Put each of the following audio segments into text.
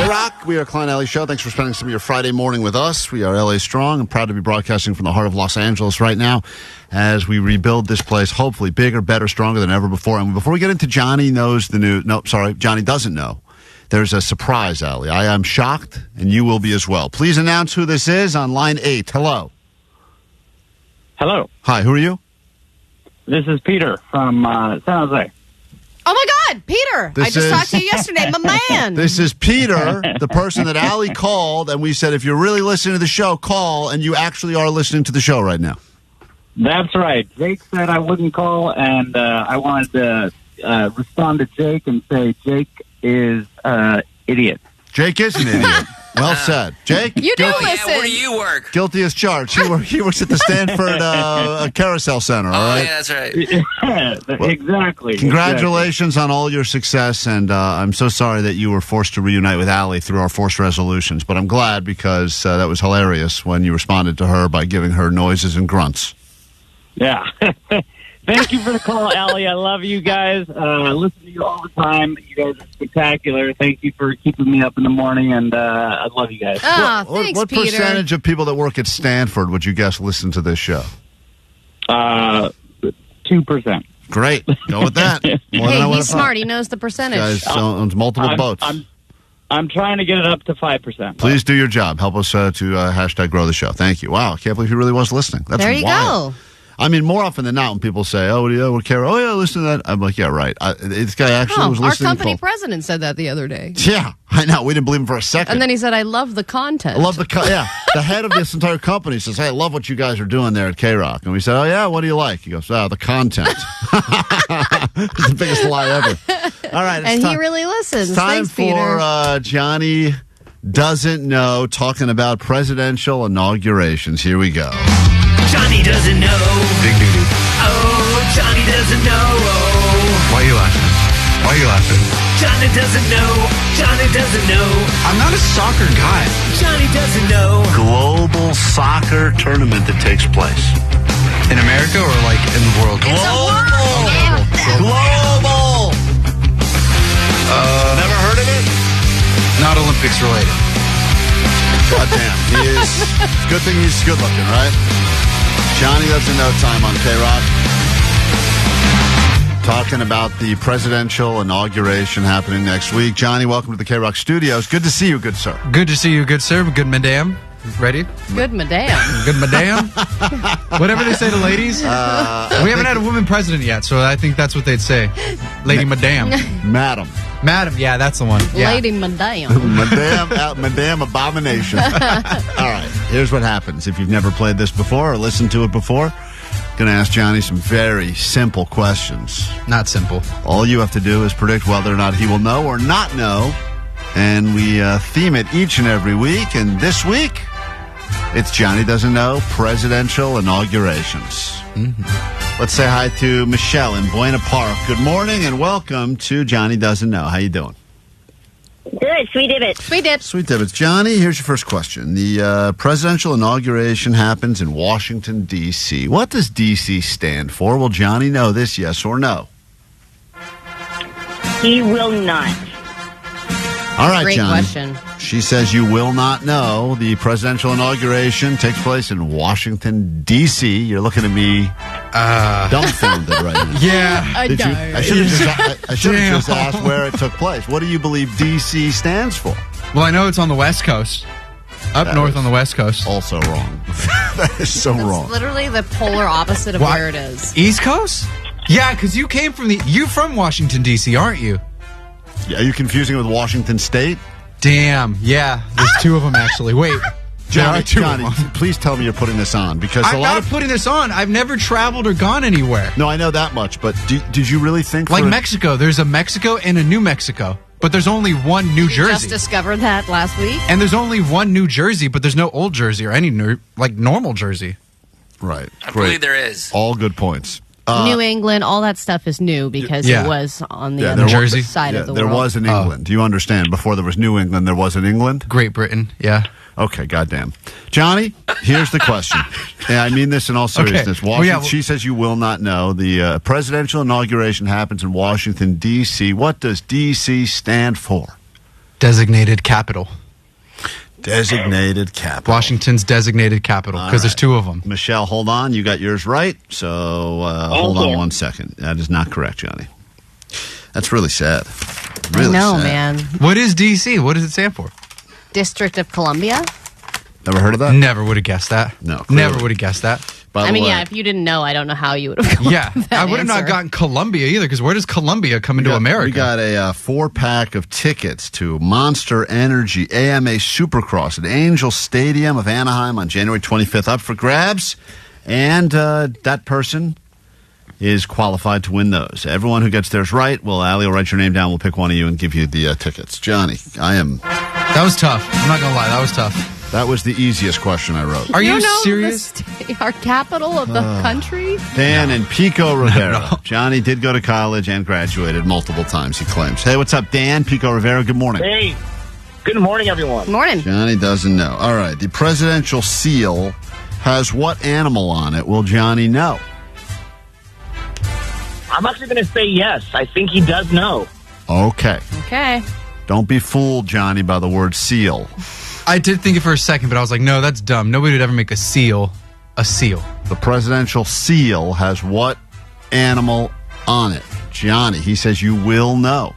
KROQ. We are Klein Alley Show. Thanks for spending some of your Friday morning with us. We are LA Strong and proud to be broadcasting from the heart of Los Angeles right now as we rebuild this place, hopefully bigger, better, stronger than ever before. And before we get into Johnny knows the news. No, sorry, Johnny doesn't know. There's a surprise, Allie. I am shocked, and you will be as well. Please announce who this is on line 8. Hello. Hello. Hi, who are you? This is Peter from San Jose. Oh, my God, Peter. I just talked to you yesterday, my man. This is Peter, the person that Allie called, and we said, if you're really listening to the show, call, and you actually are listening to the show right now. That's right. Jake said I wouldn't call, and I wanted to respond to Jake and say Jake is idiot. Jake is an idiot. Well said. Jake? You do listen. Yeah, where do you work? Guilty as charged. He works at the Stanford Carousel Center, all right? Yeah, that's right. Yeah, exactly. Congratulations on all your success, and I'm so sorry that you were forced to reunite with Allie through our forced resolutions, but I'm glad because that was hilarious when you responded to her by giving her noises and grunts. Yeah. Thank you for the call, Allie. I love you guys. I listen to you all the time. You guys are spectacular. Thank you for keeping me up in the morning, and I love you guys. Thanks, what Peter. percentage of people that work at Stanford would you guess listen to this show? 2%. Great. Go with that. More than I Hey, would he's have thought. smart. He knows the percentage. Guys owns multiple boats. I'm trying to get it up to 5%. Please do your job. Help us to hashtag grow the show. Thank you. Wow, I can't believe he really was listening. That's there you wild. go. I mean, more often than not, when people say, "Oh, yeah, we care," "Oh, yeah, listen to that," I'm like, "Yeah, right." This guy actually was Our listening. company president said that the other day. Yeah, I know. We didn't believe him for a second. And then he said, I love the content. I love the the head of this entire company says, "Hey, I love what you guys are doing there at KROQ." And we said, "Oh yeah, what do you like?" He goes, "The content." It's the biggest lie ever. All right, and he really listens. It's time Thanks, Peter. for Johnny Doesn't Know, talking about presidential inaugurations. Here we go. Johnny doesn't know. Big doo-doo. Oh, Johnny doesn't know. Why are you laughing? Why are you laughing? Johnny doesn't know. Johnny doesn't know. I'm not a soccer guy. Johnny doesn't know. Global soccer tournament that takes place. In America or like in the world? Global! Never heard of it? Not Olympics related. Goddamn. Good thing he's good looking, right? Johnny Doesn't Know time on KROQ. Talking about the presidential inauguration happening next week. Johnny, welcome to the KROQ studios. Good to see you, good sir. Good to see you, good sir. Good madam. Ready? Good madam. Good madam. Whatever they say to ladies. We haven't had a woman president yet, so I think that's what they'd say. Lady madam. Madam. Madam, yeah, that's the one. Yeah. Lady madam. Madam Abomination. All right, here's what happens. If you've never played this before or listened to it before, going to ask Johnny some very simple questions. Not simple. All you have to do is predict whether or not he will know or not know, and we theme it each and every week. And this week, it's Johnny Doesn't Know presidential inaugurations. Mm-hmm. Let's say hi to Michelle in Buena Park. Good morning and welcome to Johnny Doesn't Know. How you doing? Good, sweet divots. Sweet dip. Sweet divots. Johnny, here's your first question. The presidential inauguration happens in Washington, D.C. What does D.C. stand for? Will Johnny know this, yes or no? He will not. All right, Great Johnny. question. She says you will not know. The presidential inauguration takes place in Washington, D.C. You're looking at me dumbfounded right now. Yeah. I Did you? know. I should have just asked where it took place. What do you believe D.C. stands for? Well, I know it's on the West Coast. Up north on the West Coast. Also wrong. That is so wrong. It's literally the polar opposite of where it is. East Coast? Yeah, because you came from you from Washington, D.C., aren't you? Are you confusing it with Washington State? Damn. Yeah, there's two of them, actually. Wait. Johnny, two of them. please tell me you're putting this on because I'm not putting this on. I've never traveled or gone anywhere. No, I know that much, but did you really think like Mexico? There's a Mexico and a New Mexico, but there's only one New Jersey. Just discovered that last week. And there's only one New Jersey, but there's no Old Jersey or any normal Jersey. Right. I believe there is. All good points. New England, all that stuff is new because it was on the other Jersey side of the there world. was in England. Do you understand? Before there was New England, there was in England? Great Britain, yeah. Okay, goddamn. Johnny, here's the question. And I mean this in all seriousness. Okay. She says you will not know. The presidential inauguration happens in Washington, D.C. What does D.C. stand for? Designated capital. Designated capital. Washington's designated capital, because there's two of them. Michelle, hold on. You got yours right. So hold on 1 second. That is not correct, Johnny. That's really sad. Really no, sad. man. What is D.C.? What does it stand for? District of Columbia? Never heard of that? Never would have guessed that. No, clearly. Never would have guessed that. By the I mean, way, yeah, if you didn't know, I don't know how you would have come Yeah, up with that I would have not answer. gotten Columbia either, because where does Columbia come into America? We got a 4-pack of tickets to Monster Energy AMA Supercross at Angel Stadium of Anaheim on January 25th up for grabs. And that person is qualified to win those. Everyone who gets theirs right, Allie will write your name down. We'll pick one of you and give you the tickets. Johnny, That was tough. I'm not going to lie. That was tough. that was the easiest question I wrote. Are you don't know serious? Our capital of the country? Dan and Pico Rivera. No. Johnny did go to college and graduated multiple times, he claims. Hey, what's up, Dan? Pico Rivera, good morning. Hey, good morning, everyone. Morning. Johnny doesn't know. All right, the presidential seal has what animal on it? Will Johnny know? I'm actually going to say yes. I think he does know. Okay. Okay. Don't be fooled, Johnny, by the word seal. I did think it for a second, but I was like, no, that's dumb. Nobody would ever make a seal a seal. The presidential seal has what animal on it? Johnny, he says you will know.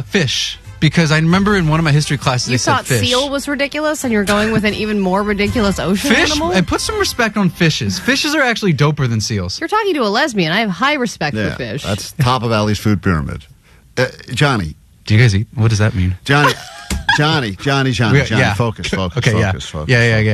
Fish. Because I remember in one of my history classes You they said thought fish. seal was ridiculous, and you're going with an even more ridiculous ocean Fish, animal? and put some respect on fishes. Fishes are actually doper than seals. You're talking to a lesbian. I have high respect Yeah, for fish. that's top of Allie's food pyramid. Johnny, Do you guys eat? What does that mean? Johnny, Yeah. focus. Okay, yeah.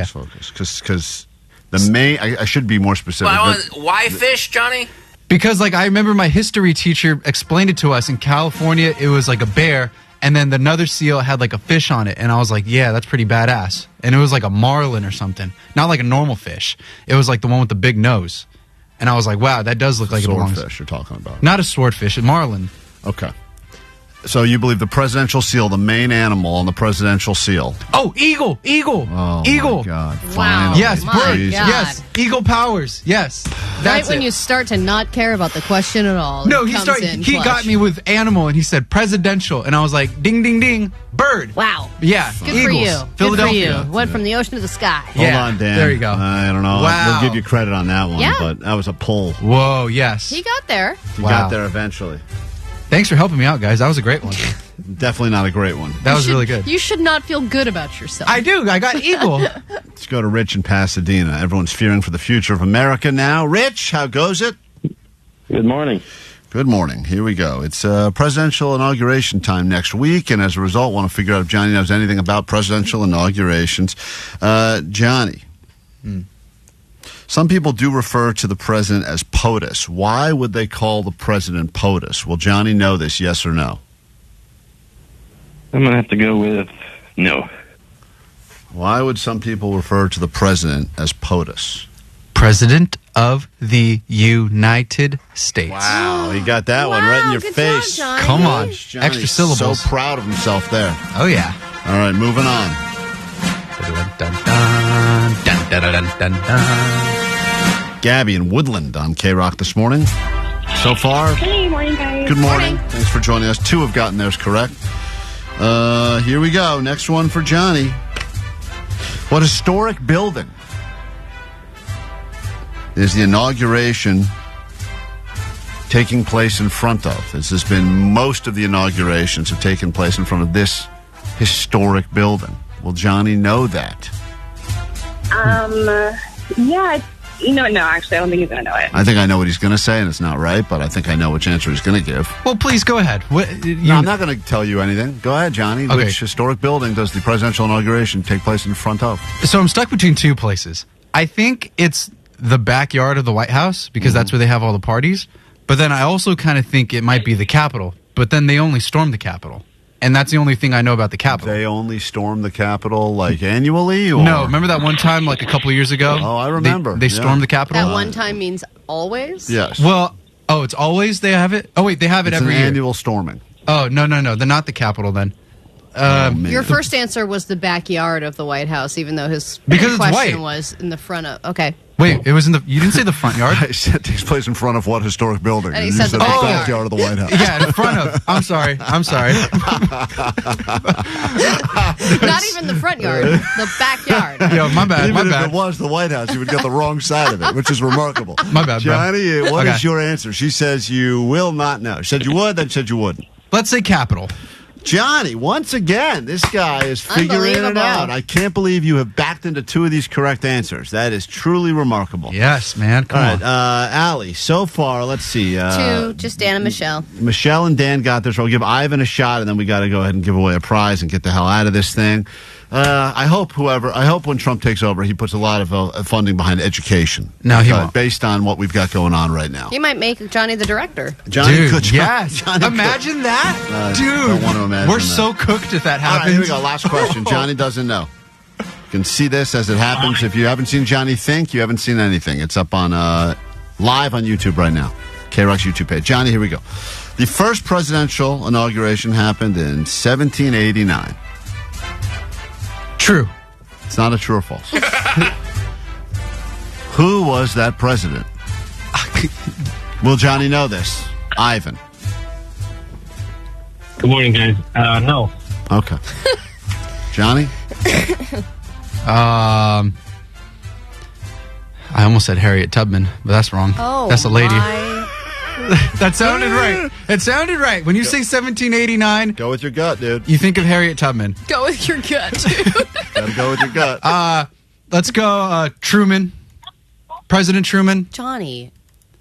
Focus. Because the main, I should be more specific. Why fish, Johnny? Because like I remember my history teacher explained it to us in California. It was like a bear, and then another seal had like a fish on it, and I was like, yeah, that's pretty badass. And it was like a marlin or something, not like a normal fish. It was like the one with the big nose, and I was like, wow, that does look like it belongs. Swordfish you're talking about. Not a swordfish, a marlin. Okay. So you believe the presidential seal, the main animal on the presidential seal? Oh, eagle. Oh, Eagle. my God. Wow. Finally. Yes, My bird. God. Yes, eagle powers. Yes, right that's when it. you start to not care about the question at all. No, it he comes in He clutch. got me with animal, and he said presidential, and I was like, ding, ding, ding, bird. Wow. Yeah, Good Eagles. for you. Philadelphia. Good for you. Went from the ocean to the sky. Hold Yeah, on, Dan. there you go. I don't know. Wow. We'll give you credit on that one, Yeah. but that was a pull. Whoa, yes. He got there. You Wow. got there eventually. Thanks for helping me out, guys. That was a great one. Definitely not a great one. That was You really should- good. You should not feel good about yourself. I do. I got eagle. Let's go to Rich in Pasadena. Everyone's fearing for the future of America now. Rich, how goes it? Good morning. Good morning. Here we go. It's presidential inauguration time next week, and as a result, want to figure out if Johnny knows anything about presidential inaugurations. Johnny, some people do refer to the president as POTUS. Why would they call the president POTUS? Will Johnny know this, yes or no? I'm going to have to go with no. Why would some people refer to the president as POTUS? President of the United States. Wow, he got that one right in your good face. job, Johnny. Come on. Johnny's Extra syllables. So proud of himself there. Oh, yeah. All right, moving on. Dun, dun, dun, dun, dun, dun. Gabby in Woodland on KROQ this morning. So far, Hey, morning, guys. good morning. Thanks for joining us. 2 have gotten theirs correct. Here we go. Next one for Johnny. What historic building is the inauguration taking place in front of? This has been most of the inaugurations have taken place in front of this historic building. Will Johnny know that? Yeah, no, actually, I don't think he's going to know it. I think I know what he's going to say, and it's not right, but I think I know which answer he's going to give. Well, please go ahead. No, I'm not going to tell you anything. Go ahead, Johnny. Okay. Which historic building does the presidential inauguration take place in front of? So I'm stuck between 2 places. I think it's the backyard of the White House, because that's where they have all the parties. But then I also kind of think it might be the Capitol. But then they only stormed the Capitol. And that's the only thing I know about the Capitol. They only storm the Capitol, like, annually? Or? No, remember that one time, like a couple of years ago? Oh, I remember. They Yeah. stormed the Capitol? That one time means always? Yes. Well, it's always they have it? Oh, wait, they have it it's every an year. annual storming. Oh, no. They're not the Capitol then. Man. Your first answer was the backyard of the White House, even though his Because it's question white. was in the front of. Okay. Wait, it was in the. You didn't say the front yard. I said it takes place in front of what historic building? And he you said the backyard. backyard of the White House. Yeah, in front of. I'm sorry. Not even the front yard, the backyard. Yo, my bad. Even My bad. if it was the White House, you would get the wrong side of it, which is remarkable. My bad, bro. Johnny, what is Okay. your answer? She says you will not know. She said you would, then said you wouldn't. Let's say Capitol. Johnny, once again, this guy is figuring it Unbelievable. out. I can't believe you have backed into 2 of these correct answers. That is truly remarkable. Yes, man. Come All on. right, Allie, so far, let's see. 2, just Dan and Michelle. Michelle and Dan got this. We'll give Ivan a shot, and then we got to go ahead and give away a prize and get the hell out of this thing. I hope when Trump takes over, he puts a lot of funding behind education. No, he won't. Based on what we've got going on right now. He might make Johnny the director. Johnny Dude, could. yes. Johnny Imagine that. I Dude, don't want to imagine we're that. so cooked if that All right, happens. here we go. Last question. Johnny doesn't know. You can see this as it happens. If you haven't seen Johnny think, you haven't seen anything. It's up on live on YouTube right now. KROQ's YouTube page. Johnny, here we go. The first presidential inauguration happened in 1789. True. It's not a true or false. Who was that president? Will Johnny know this? Ivan. Good morning, guys. No. Okay. Johnny? I almost said Harriet Tubman, but that's wrong. Oh, that's a lady. my- That sounded right. It sounded right. When you say 1789, Go with your gut, dude. you think of Harriet Tubman. Go with your gut, dude. Gotta go with your gut. Let's go Truman. President Truman. Johnny,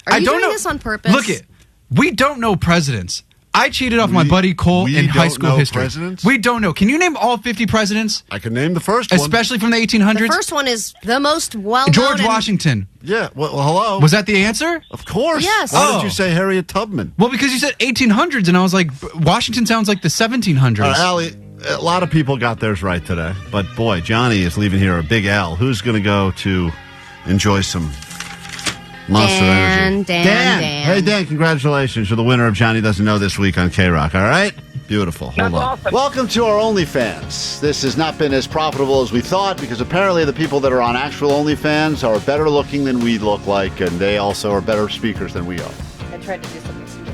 are you doing this on purpose? Look it. We don't know presidents. I cheated off my buddy Cole we in high don't school know history. presidents? We don't know. Can you name all 50 presidents? I can name the first one. Especially from the 1800s? The first one is the most well-known. George and- Washington. Yeah, well, hello. Was that the answer? Of course. Yes. Why Oh. did you say Harriet Tubman? Well, because you said 1800s, and I was like, Washington sounds like the 1700s. Allie, a lot of people got theirs right today, but boy, Johnny is leaving here a big L. Who's going to go to enjoy some Monster Energy? Dan. Hey, Dan, congratulations. You're the winner of Johnny Doesn't Know this week on KROQ, all right? Beautiful. Hold on. awesome. Welcome to our OnlyFans. This has not been as profitable as we thought because apparently the people that are on actual OnlyFans are better looking than we look like, and they also are better speakers than we are. I tried to do something stupid.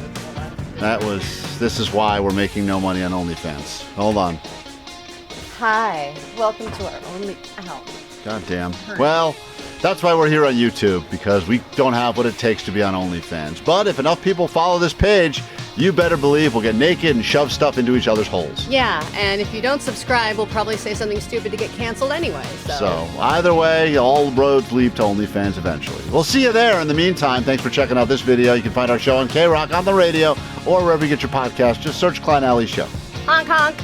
Hold on. This is why we're making no money on OnlyFans. Hold on. Hi. Welcome to our only. Ow. God damn. Well, that's why we're here on YouTube, because we don't have what it takes to be on OnlyFans. But if enough people follow this page, you better believe we'll get naked and shove stuff into each other's holes. Yeah, and if you don't subscribe, we'll probably say something stupid to get canceled anyway. So either way, all roads lead to OnlyFans eventually. We'll see you there. In the meantime, thanks for checking out this video. You can find our show on KROQ, on the radio, or wherever you get your podcast. Just search Klein Alley Show. Honk honk.